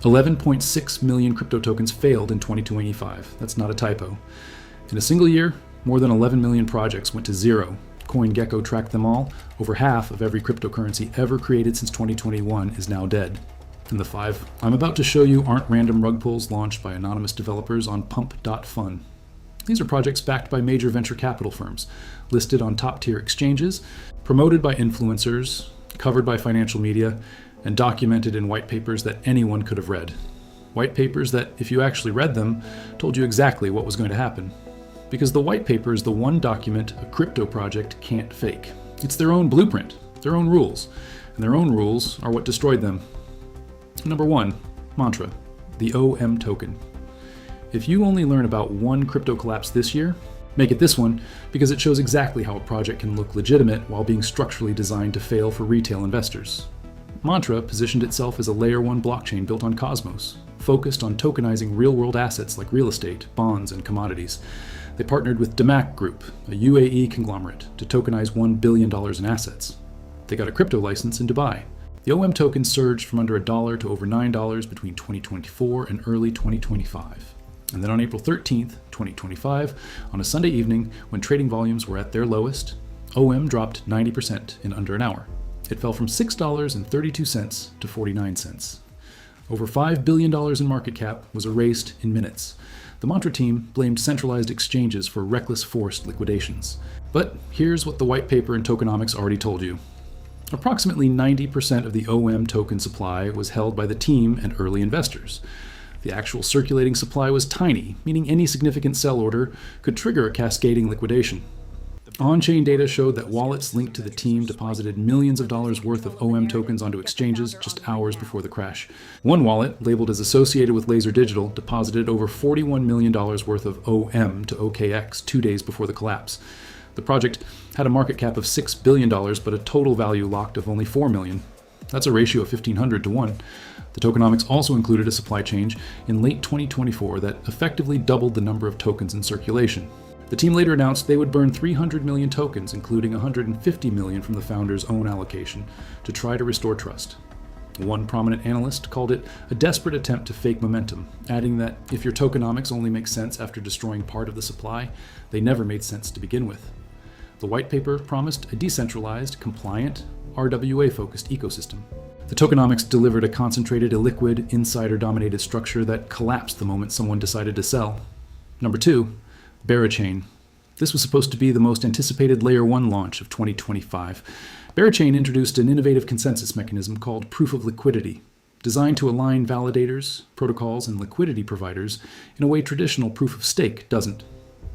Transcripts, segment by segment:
11.6 million crypto tokens failed in 2025. That's not a typo. In a single year, more than 11 million projects went to zero. CoinGecko tracked them all. Over half of every cryptocurrency ever created since 2021 is now dead. And the 5 I'm about to show you aren't random rug pulls launched by anonymous developers on pump.fun. These are projects backed by major venture capital firms, listed on top-tier exchanges, promoted by influencers, covered by financial media, and documented in white papers that anyone could have read. White papers that, if you actually read them, told you exactly what was going to happen. Because the white paper is the one document a crypto project can't fake. It's their own blueprint, their own rules, and their own rules are what destroyed them. Number 1, mantra, the OM token. If you only learn about one crypto collapse this year, make it this one because it shows exactly how a project can look legitimate while being structurally designed to fail for retail investors. Mantra positioned itself as a layer 1 blockchain built on Cosmos, focused on tokenizing real-world assets like real estate, bonds, and commodities. They partnered with Damac Group, a UAE conglomerate, to tokenize $1 billion in assets. They got a crypto license in Dubai. The OM token surged from under $1 to over $9 between 2024 and early 2025. And then on April 13th, 2025, on a Sunday evening when trading volumes were at their lowest, OM dropped 90% in under an hour. It fell from $6.32 to 49 cents. Over $5 billion in market cap was erased in minutes. The Mantra team blamed centralized exchanges for reckless forced liquidations. But here's what the white paper and Tokenomics already told you. Approximately 90% of the OM token supply was held by the team and early investors. The actual circulating supply was tiny, meaning any significant sell order could trigger a cascading liquidation. On-chain data showed that wallets linked to the team deposited millions of dollars worth of OM tokens onto exchanges just hours before the crash. One wallet, labeled as associated with Laser Digital, deposited over $41 million worth of OM to OKX 2 days before the collapse. The project had a market cap of $6 billion, but a total value locked of only $4 million. That's a ratio of 1,500 to 1. The Tokenomics also included a supply change in late 2024 that effectively doubled the number of tokens in circulation. The team later announced they would burn 300 million tokens, including 150 million from the founder's own allocation, to try to restore trust. One prominent analyst called it a desperate attempt to fake momentum, adding that if your tokenomics only make sense after destroying part of the supply, they never made sense to begin with. The white paper promised a decentralized, compliant, RWA-focused ecosystem. The tokenomics delivered a concentrated, illiquid, insider-dominated structure that collapsed the moment someone decided to sell. Number 2, Berachain. This was supposed to be the most anticipated Layer 1 launch of 2025. Berachain introduced an innovative consensus mechanism called proof-of-liquidity, designed to align validators, protocols, and liquidity providers in a way traditional proof-of-stake doesn't.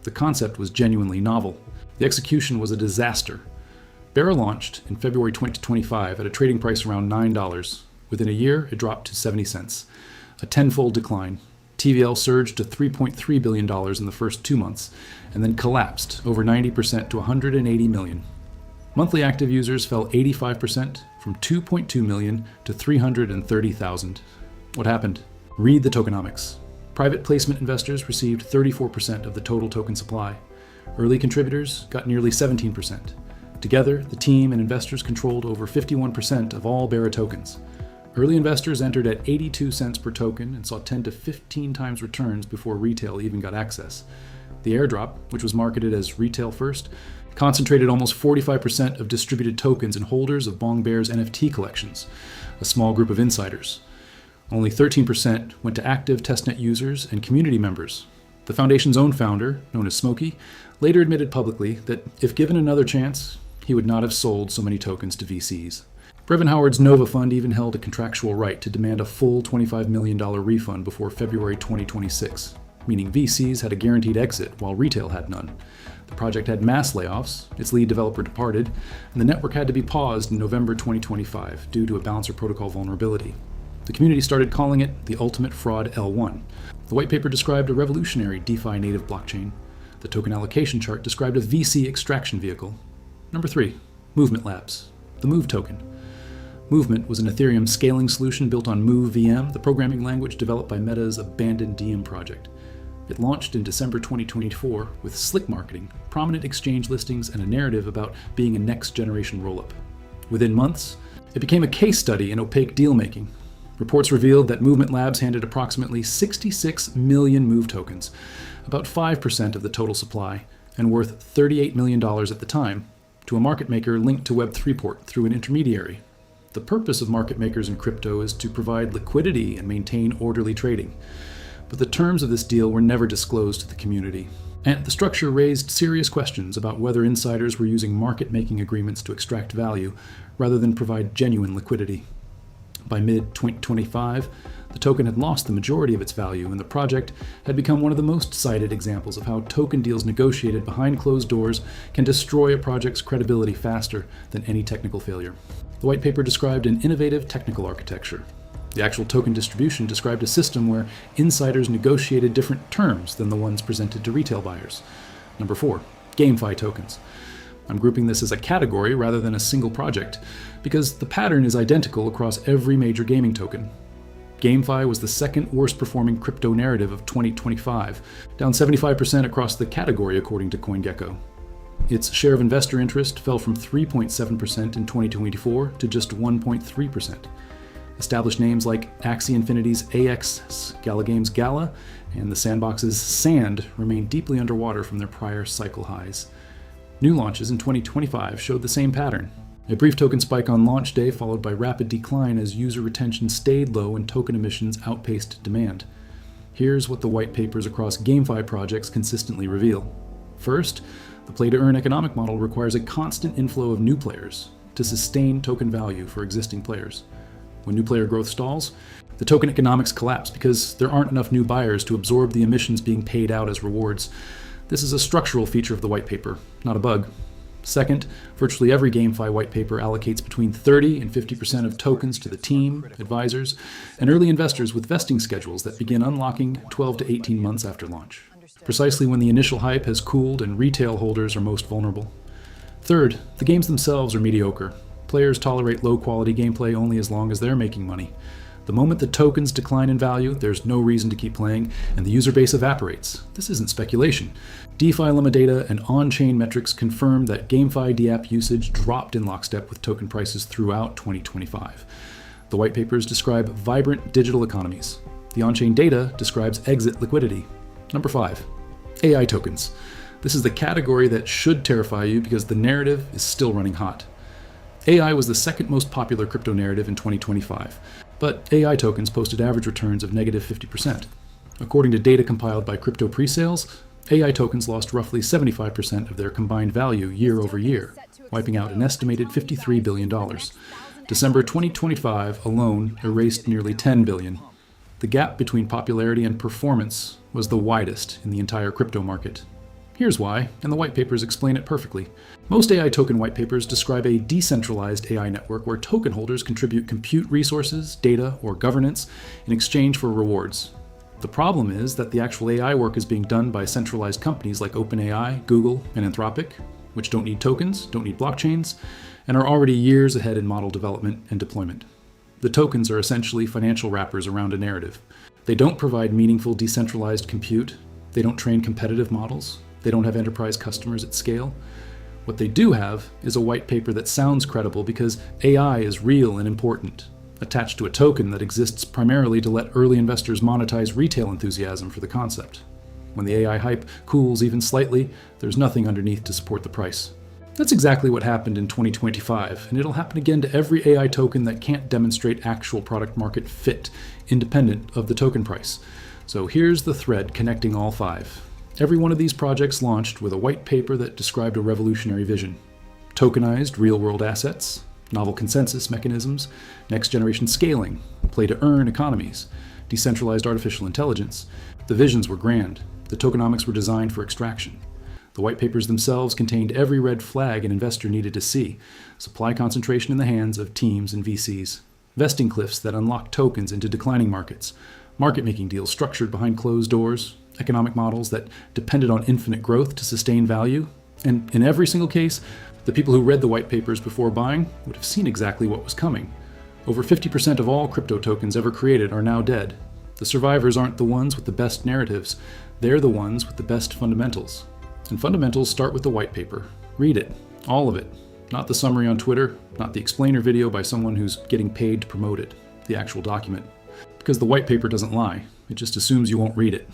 The concept was genuinely novel. The execution was a disaster. BERA launched in February 2025 at a trading price around $9. Within a year, it dropped to 70 cents, a tenfold decline. TVL surged to $3.3 billion in the first 2 months, and then collapsed over 90% to 180 million. Monthly active users fell 85% from 2.2 million to 330,000. What happened? Read the tokenomics. Private placement investors received 34% of the total token supply. Early contributors got nearly 17%. Together, the team and investors controlled over 51% of all BERA tokens. Early investors entered at 82 cents per token and saw 10 to 15 times returns before retail even got access. The airdrop, which was marketed as retail first, concentrated almost 45% of distributed tokens in holders of Bong Bear's NFT collections, a small group of insiders. Only 13% went to active testnet users and community members. The foundation's own founder, known as Smokey, later admitted publicly that if given another chance, he would not have sold so many tokens to VCs. Brevin Howard's Nova Fund even held a contractual right to demand a full $25 million refund before February 2026, meaning VCs had a guaranteed exit while retail had none. The project had mass layoffs, its lead developer departed, and the network had to be paused in November 2025 due to a balancer protocol vulnerability. The community started calling it the ultimate fraud L1. The white paper described a revolutionary DeFi native blockchain. The token allocation chart described a VC extraction vehicle. Number 3, Movement Labs, the Move token. Movement was an Ethereum scaling solution built on MoveVM, the programming language developed by Meta's abandoned Diem project. It launched in December 2024 with slick marketing, prominent exchange listings, and a narrative about being a next-generation rollup. Within months, it became a case study in opaque deal-making. Reports revealed that Movement Labs handed approximately 66 million Move tokens, about 5% of the total supply, and worth $38 million at the time, to a market maker linked to Web3port through an intermediary. The purpose of market makers in crypto is to provide liquidity and maintain orderly trading. But the terms of this deal were never disclosed to the community. And the structure raised serious questions about whether insiders were using market-making agreements to extract value rather than provide genuine liquidity. By mid-2025, the token had lost the majority of its value, and the project had become one of the most cited examples of how token deals negotiated behind closed doors can destroy a project's credibility faster than any technical failure. The white paper described an innovative technical architecture. The actual token distribution described a system where insiders negotiated different terms than the ones presented to retail buyers. Number 4, GameFi tokens. I'm grouping this as a category rather than a single project, because the pattern is identical across every major gaming token. GameFi was the second worst performing crypto narrative of 2025, down 75% across the category according to CoinGecko. Its share of investor interest fell from 3.7% in 2024 to just 1.3%. Established names like Axie Infinity's AX, Gala Games Gala, and the Sandbox's Sand remain deeply underwater from their prior cycle highs. New launches in 2025 showed the same pattern. A brief token spike on launch day followed by rapid decline as user retention stayed low and token emissions outpaced demand. Here's what the white papers across GameFi projects consistently reveal. First, the play-to-earn economic model requires a constant inflow of new players to sustain token value for existing players. When new player growth stalls, the token economics collapse because there aren't enough new buyers to absorb the emissions being paid out as rewards. This is a structural feature of the white paper, not a bug. Second, virtually every GameFi white paper allocates between 30 and 50% of tokens to the team, advisors, and early investors with vesting schedules that begin unlocking 12 to 18 months after launch, precisely when the initial hype has cooled and retail holders are most vulnerable. Third, the games themselves are mediocre. Players tolerate low-quality gameplay only as long as they're making money. The moment the tokens decline in value, there's no reason to keep playing, and the user base evaporates. This isn't speculation. DeFi lemma data and on-chain metrics confirm that GameFi DApp usage dropped in lockstep with token prices throughout 2025. The white papers describe vibrant digital economies. The on-chain data describes exit liquidity. Number 5, AI tokens. This is the category that should terrify you because the narrative is still running hot. AI was the second most popular crypto narrative in 2025, but AI tokens posted average returns of negative 50%. According to data compiled by Crypto Presales, AI tokens lost roughly 75% of their combined value year over year, wiping out an estimated $53 billion. December 2025 alone erased nearly $10 billion. The gap between popularity and performance was the widest in the entire crypto market. Here's why, and the white papers explain it perfectly. Most AI token white papers describe a decentralized AI network where token holders contribute compute resources, data, or governance in exchange for rewards. The problem is that the actual AI work is being done by centralized companies like OpenAI, Google, and Anthropic, which don't need tokens, don't need blockchains, and are already years ahead in model development and deployment. The tokens are essentially financial wrappers around a narrative. They don't provide meaningful decentralized compute, they don't train competitive models, they don't have enterprise customers at scale. What they do have is a white paper that sounds credible because AI is real and important, attached to a token that exists primarily to let early investors monetize retail enthusiasm for the concept. When the AI hype cools even slightly, there's nothing underneath to support the price. That's exactly what happened in 2025, and it'll happen again to every AI token that can't demonstrate actual product market fit, independent of the token price. So here's the thread connecting all 5. Every one of these projects launched with a white paper that described a revolutionary vision. Tokenized real-world assets, novel consensus mechanisms, next-generation scaling, play-to-earn economies, decentralized artificial intelligence. The visions were grand. The tokenomics were designed for extraction. The white papers themselves contained every red flag an investor needed to see. Supply concentration in the hands of teams and VCs. Vesting cliffs that unlock tokens into declining markets. Market-making deals structured behind closed doors. Economic models that depended on infinite growth to sustain value. And in every single case, the people who read the white papers before buying would have seen exactly what was coming. Over 50% of all crypto tokens ever created are now dead. The survivors aren't the ones with the best narratives, they're the ones with the best fundamentals. And fundamentals start with the white paper. Read it, all of it. Not the summary on Twitter, not the explainer video by someone who's getting paid to promote it. the actual document. Because the white paper doesn't lie. It just assumes you won't read it.